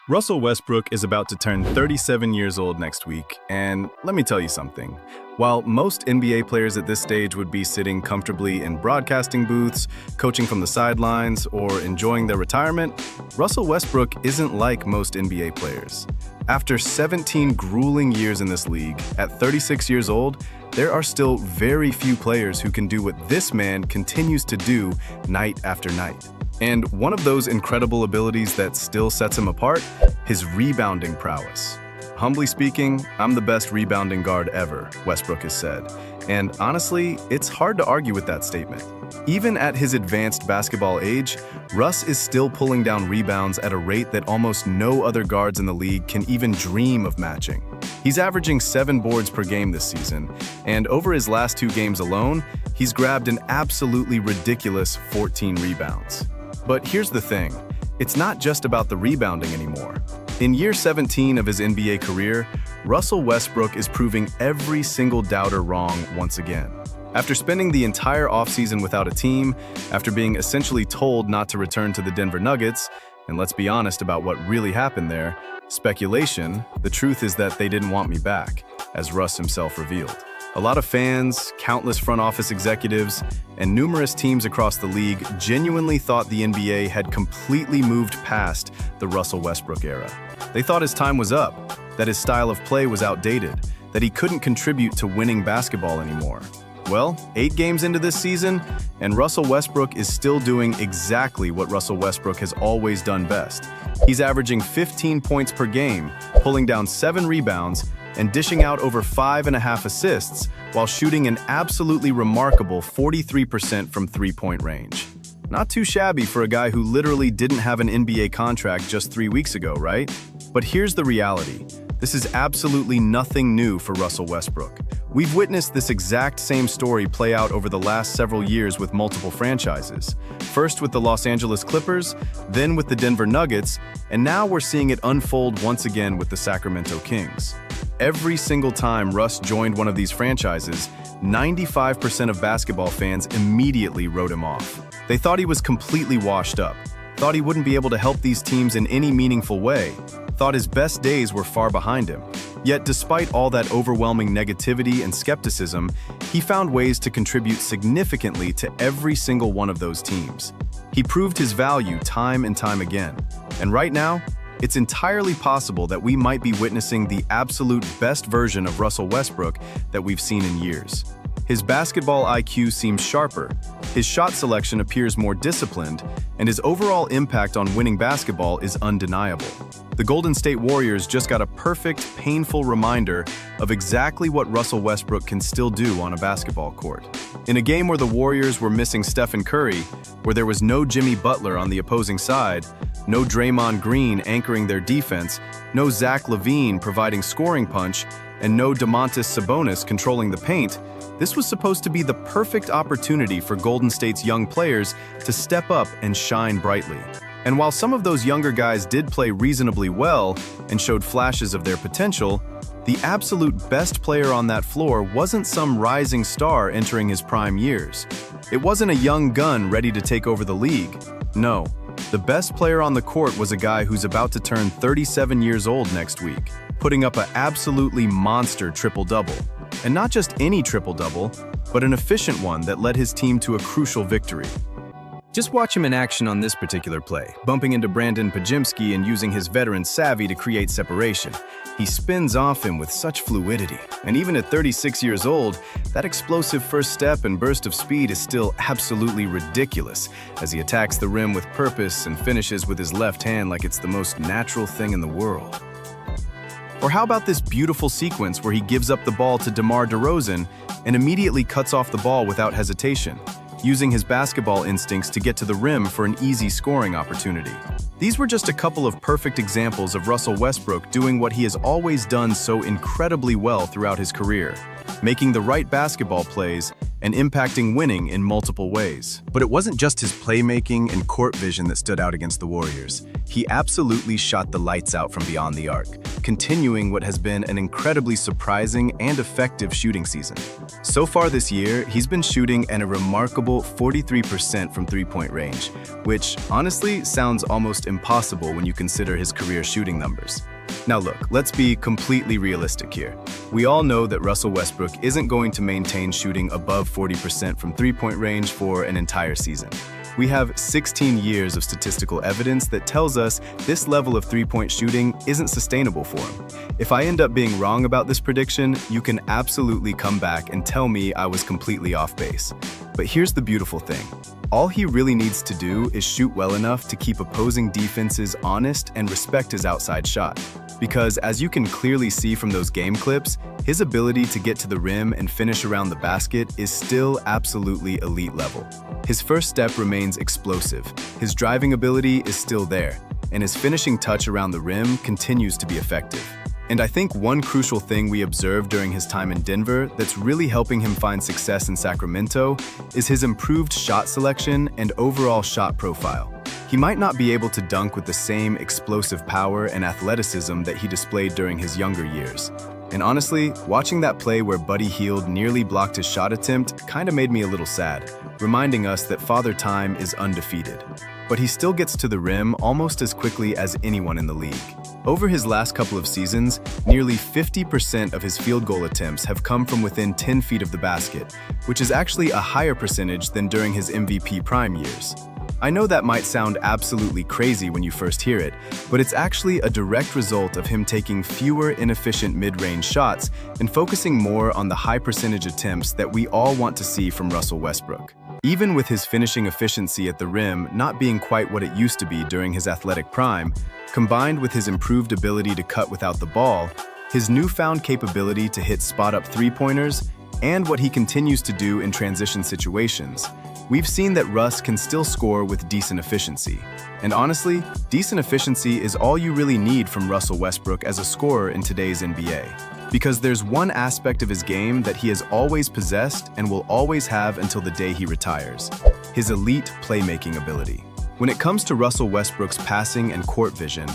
Russell Westbrook is about to turn 37 years old next week, and let me tell you something. While most NBA players at this stage would be sitting comfortably in broadcasting booths, coaching from the sidelines, or enjoying their retirement, Russell Westbrook isn't like most NBA players. After 17 grueling years in this league, at 36 years old, there are still very few players who can do what this man continues to do night after night. And one of those incredible abilities that still sets him apart, his rebounding prowess. Humbly speaking, I'm the best rebounding guard ever, Westbrook has said. And honestly, it's hard to argue with that statement. Even at his advanced basketball age, Russ is still pulling down rebounds at a rate that almost no other guards in the league can even dream of matching. He's averaging 7 boards per game this season, and over his last 2 games alone, he's grabbed an absolutely ridiculous 14 rebounds. But here's the thing, it's not just about the rebounding anymore. In year 17 of his NBA career, Russell Westbrook is proving every single doubter wrong once again. After spending the entire offseason without a team, after being essentially told not to return to the Denver Nuggets, and let's be honest about what really happened there, speculation, the truth is that they didn't want me back, as Russ himself revealed. A lot of fans, countless front office executives, and numerous teams across the league genuinely thought the NBA had completely moved past the Russell Westbrook era. They thought his time was up, that his style of play was outdated, that he couldn't contribute to winning basketball anymore. Well, 8 games into this season, and Russell Westbrook is still doing exactly what Russell Westbrook has always done best. He's averaging 15 points per game, pulling down 7 rebounds, and dishing out over 5.5 assists while shooting an absolutely remarkable 43% from three-point range. Not too shabby for a guy who literally didn't have an NBA contract just 3 weeks ago, right? But here's the reality. This is absolutely nothing new for Russell Westbrook. We've witnessed this exact same story play out over the last several years with multiple franchises. First with the Los Angeles Clippers, then with the Denver Nuggets, and now we're seeing it unfold once again with the Sacramento Kings. Every single time Russ joined one of these franchises, 95% of basketball fans immediately wrote him off. They thought he was completely washed up, thought he wouldn't be able to help these teams in any meaningful way, thought his best days were far behind him. Yet despite all that overwhelming negativity and skepticism, he found ways to contribute significantly to every single one of those teams. He proved his value time and time again. And right now, it's entirely possible that we might be witnessing the absolute best version of Russell Westbrook that we've seen in years. His basketball IQ seems sharper, his shot selection appears more disciplined, and his overall impact on winning basketball is undeniable. The Golden State Warriors just got a perfect, painful reminder of exactly what Russell Westbrook can still do on a basketball court. In a game where the Warriors were missing Stephen Curry, where there was no Jimmy Butler on the opposing side, no Draymond Green anchoring their defense, no Zach LaVine providing scoring punch, and no Domantas Sabonis controlling the paint, this was supposed to be the perfect opportunity for Golden State's young players to step up and shine brightly. And while some of those younger guys did play reasonably well and showed flashes of their potential, the absolute best player on that floor wasn't some rising star entering his prime years. It wasn't a young gun ready to take over the league. No, the best player on the court was a guy who's about to turn 37 years old next week, putting up an absolutely monster triple-double. And not just any triple-double, but an efficient one that led his team to a crucial victory. Just watch him in action on this particular play, bumping into Brandon Pajimski and using his veteran savvy to create separation. He spins off him with such fluidity, and even at 36 years old, that explosive first step and burst of speed is still absolutely ridiculous as he attacks the rim with purpose and finishes with his left hand like it's the most natural thing in the world. Or how about this beautiful sequence where he gives up the ball to DeMar DeRozan and immediately cuts off the ball without hesitation, using his basketball instincts to get to the rim for an easy scoring opportunity. These were just a couple of perfect examples of Russell Westbrook doing what he has always done so incredibly well throughout his career, making the right basketball plays and impacting winning in multiple ways. But it wasn't just his playmaking and court vision that stood out against the Warriors. He absolutely shot the lights out from beyond the arc, continuing what has been an incredibly surprising and effective shooting season. So far this year, he's been shooting at a remarkable 43% from three-point range, which honestly sounds almost impossible when you consider his career shooting numbers. Now look, let's be completely realistic here. We all know that Russell Westbrook isn't going to maintain shooting above 40% from three-point range for an entire season. We have 16 years of statistical evidence that tells us this level of three-point shooting isn't sustainable for him. If I end up being wrong about this prediction, you can absolutely come back and tell me I was completely off base. But here's the beautiful thing. All he really needs to do is shoot well enough to keep opposing defenses honest and respect his outside shot. Because as you can clearly see from those game clips, his ability to get to the rim and finish around the basket is still absolutely elite level. His first step remains explosive, his driving ability is still there, and his finishing touch around the rim continues to be effective. And I think one crucial thing we observed during his time in Denver that's really helping him find success in Sacramento is his improved shot selection and overall shot profile. He might not be able to dunk with the same explosive power and athleticism that he displayed during his younger years. And honestly, watching that play where Buddy Hield nearly blocked his shot attempt kinda made me a little sad, reminding us that Father Time is undefeated. But he still gets to the rim almost as quickly as anyone in the league. Over his last couple of seasons, nearly 50% of his field goal attempts have come from within 10 feet of the basket, which is actually a higher percentage than during his MVP prime years. I know that might sound absolutely crazy when you first hear it, but it's actually a direct result of him taking fewer inefficient mid-range shots and focusing more on the high percentage attempts that we all want to see from Russell Westbrook. Even with his finishing efficiency at the rim not being quite what it used to be during his athletic prime, combined with his improved ability to cut without the ball, his newfound capability to hit spot-up three-pointers, and what he continues to do in transition situations, we've seen that Russ can still score with decent efficiency. And honestly, decent efficiency is all you really need from Russell Westbrook as a scorer in today's NBA. Because there's one aspect of his game that he has always possessed and will always have until the day he retires: his elite playmaking ability. When it comes to Russell Westbrook's passing and court vision,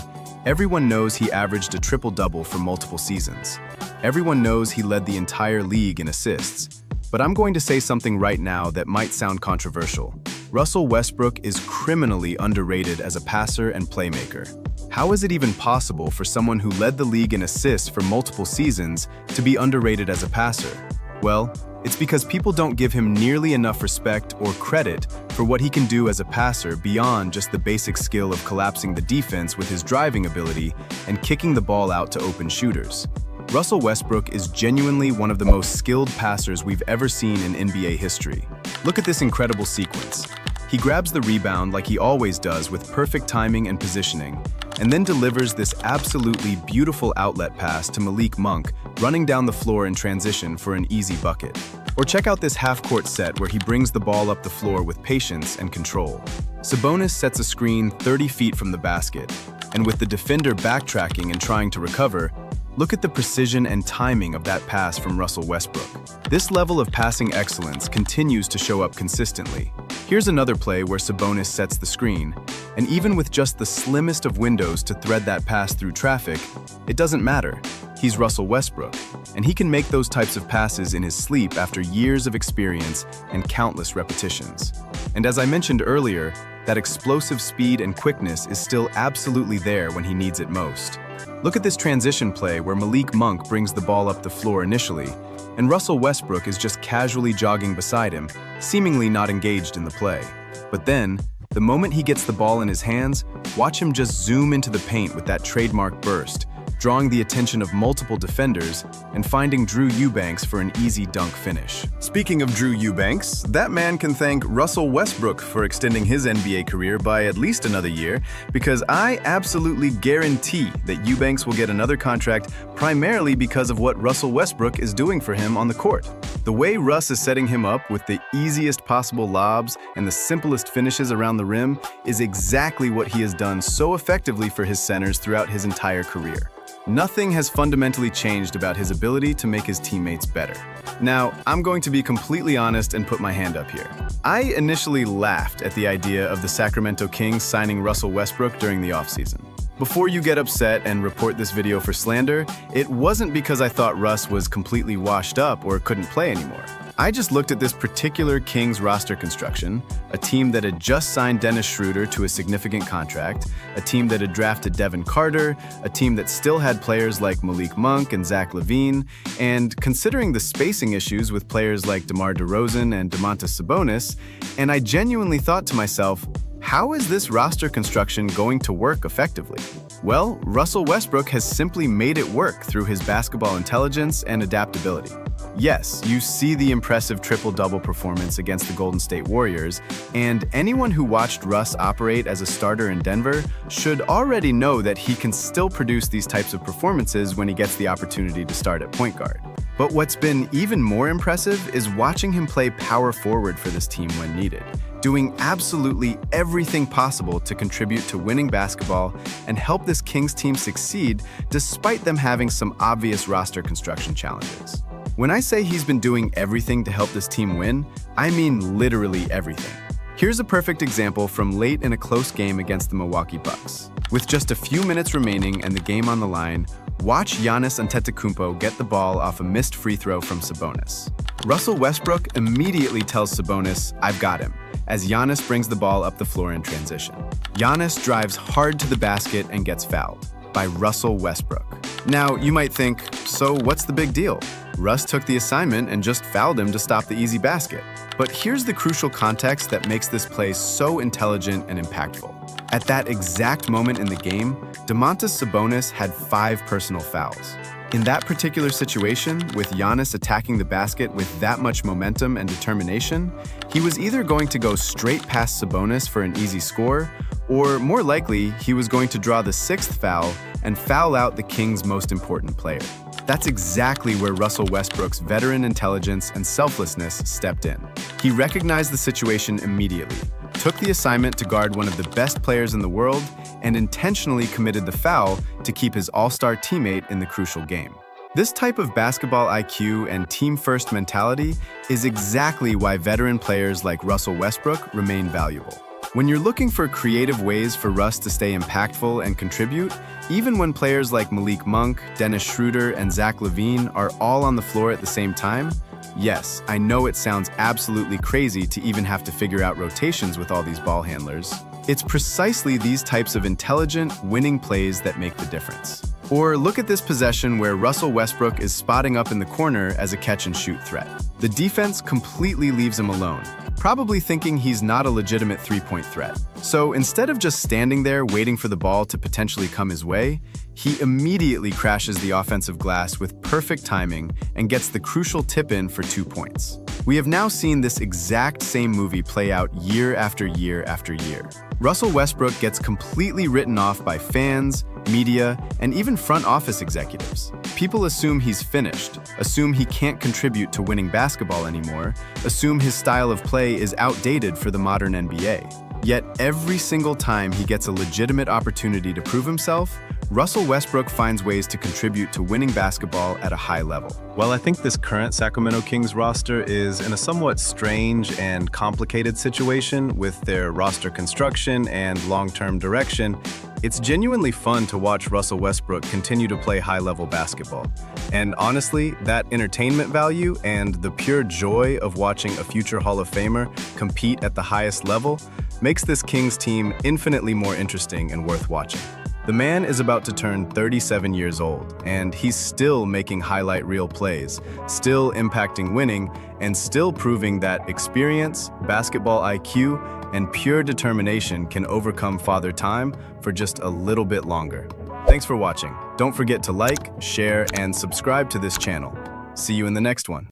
everyone knows he averaged a triple-double for multiple seasons. Everyone knows he led the entire league in assists. But I'm going to say something right now that might sound controversial. Russell Westbrook is criminally underrated as a passer and playmaker. How is it even possible for someone who led the league in assists for multiple seasons to be underrated as a passer? Well, it's because people don't give him nearly enough respect or credit for what he can do as a passer beyond just the basic skill of collapsing the defense with his driving ability and kicking the ball out to open shooters. Russell Westbrook is genuinely one of the most skilled passers we've ever seen in NBA history. Look at this incredible sequence. He grabs the rebound like he always does with perfect timing and positioning, and then delivers this absolutely beautiful outlet pass to Malik Monk, running down the floor in transition for an easy bucket. Or check out this half-court set where he brings the ball up the floor with patience and control. Sabonis sets a screen 30 feet from the basket, and with the defender backtracking and trying to recover, look at the precision and timing of that pass from Russell Westbrook. This level of passing excellence continues to show up consistently. Here's another play where Sabonis sets the screen, and even with just the slimmest of windows to thread that pass through traffic, it doesn't matter. He's Russell Westbrook, and he can make those types of passes in his sleep after years of experience and countless repetitions. And as I mentioned earlier, that explosive speed and quickness is still absolutely there when he needs it most. Look at this transition play where Malik Monk brings the ball up the floor initially, and Russell Westbrook is just casually jogging beside him, seemingly not engaged in the play. But then, the moment he gets the ball in his hands, watch him just zoom into the paint with that trademark burst, drawing the attention of multiple defenders and finding Drew Eubanks for an easy dunk finish. Speaking of Drew Eubanks, that man can thank Russell Westbrook for extending his NBA career by at least another year, because I absolutely guarantee that Eubanks will get another contract primarily because of what Russell Westbrook is doing for him on the court. The way Russ is setting him up with the easiest possible lobs and the simplest finishes around the rim is exactly what he has done so effectively for his centers throughout his entire career. Nothing has fundamentally changed about his ability to make his teammates better. Now, I'm going to be completely honest and put my hand up here. I initially laughed at the idea of the Sacramento Kings signing Russell Westbrook during the offseason. Before you get upset and report this video for slander, it wasn't because I thought Russ was completely washed up or couldn't play anymore. I just looked at this particular Kings roster construction, a team that had just signed Dennis Schroeder to a significant contract, a team that had drafted Devin Carter, a team that still had players like Malik Monk and Zach LaVine, and considering the spacing issues with players like DeMar DeRozan and Domantas Sabonis, and I genuinely thought to myself, how is this roster construction going to work effectively? Well, Russell Westbrook has simply made it work through his basketball intelligence and adaptability. Yes, you see the impressive triple-double performance against the Golden State Warriors, and anyone who watched Russ operate as a starter in Denver should already know that he can still produce these types of performances when he gets the opportunity to start at point guard. But what's been even more impressive is watching him play power forward for this team when needed, doing absolutely everything possible to contribute to winning basketball and help this Kings team succeed despite them having some obvious roster construction challenges. When I say he's been doing everything to help this team win, I mean literally everything. Here's a perfect example from late in a close game against the Milwaukee Bucks. With just a few minutes remaining and the game on the line, watch Giannis Antetokounmpo get the ball off a missed free throw from Sabonis. Russell Westbrook immediately tells Sabonis, "I've got him," as Giannis brings the ball up the floor in transition. Giannis drives hard to the basket and gets fouled by Russell Westbrook. Now, you might think, so what's the big deal? Russ took the assignment and just fouled him to stop the easy basket. But here's the crucial context that makes this play so intelligent and impactful. At that exact moment in the game, Domantas Sabonis had 5 personal fouls. In that particular situation, with Giannis attacking the basket with that much momentum and determination, he was either going to go straight past Sabonis for an easy score, or more likely, he was going to draw the 6th foul and foul out the Kings' most important player. That's exactly where Russell Westbrook's veteran intelligence and selflessness stepped in. He recognized the situation immediately, took the assignment to guard one of the best players in the world, and intentionally committed the foul to keep his all-star teammate in the crucial game. This type of basketball IQ and team-first mentality is exactly why veteran players like Russell Westbrook remain valuable. When you're looking for creative ways for Russ to stay impactful and contribute, even when players like Malik Monk, Dennis Schroeder, and Zach LaVine are all on the floor at the same time, yes, I know it sounds absolutely crazy to even have to figure out rotations with all these ball handlers. It's precisely these types of intelligent, winning plays that make the difference. Or look at this possession where Russell Westbrook is spotting up in the corner as a catch-and-shoot threat. The defense completely leaves him alone, probably thinking he's not a legitimate three-point threat. So instead of just standing there waiting for the ball to potentially come his way, he immediately crashes the offensive glass with perfect timing and gets the crucial tip-in for 2 points. We have now seen this exact same movie play out year after year after year. Russell Westbrook gets completely written off by fans, media, and even front office executives. People assume he's finished, assume he can't contribute to winning basketball anymore, assume his style of play is outdated for the modern NBA. Yet every single time he gets a legitimate opportunity to prove himself, Russell Westbrook finds ways to contribute to winning basketball at a high level. Well, I think this current Sacramento Kings roster is in a somewhat strange and complicated situation with their roster construction and long-term direction. It's genuinely fun to watch Russell Westbrook continue to play high-level basketball. And honestly, that entertainment value and the pure joy of watching a future Hall of Famer compete at the highest level makes this Kings team infinitely more interesting and worth watching. The man is about to turn 37 years old, and he's still making highlight reel plays, still impacting winning, and still proving that experience, basketball IQ, and pure determination can overcome Father Time for just a little bit longer. Thanks for watching. Don't forget to like, share, and subscribe to this channel. See you in the next one.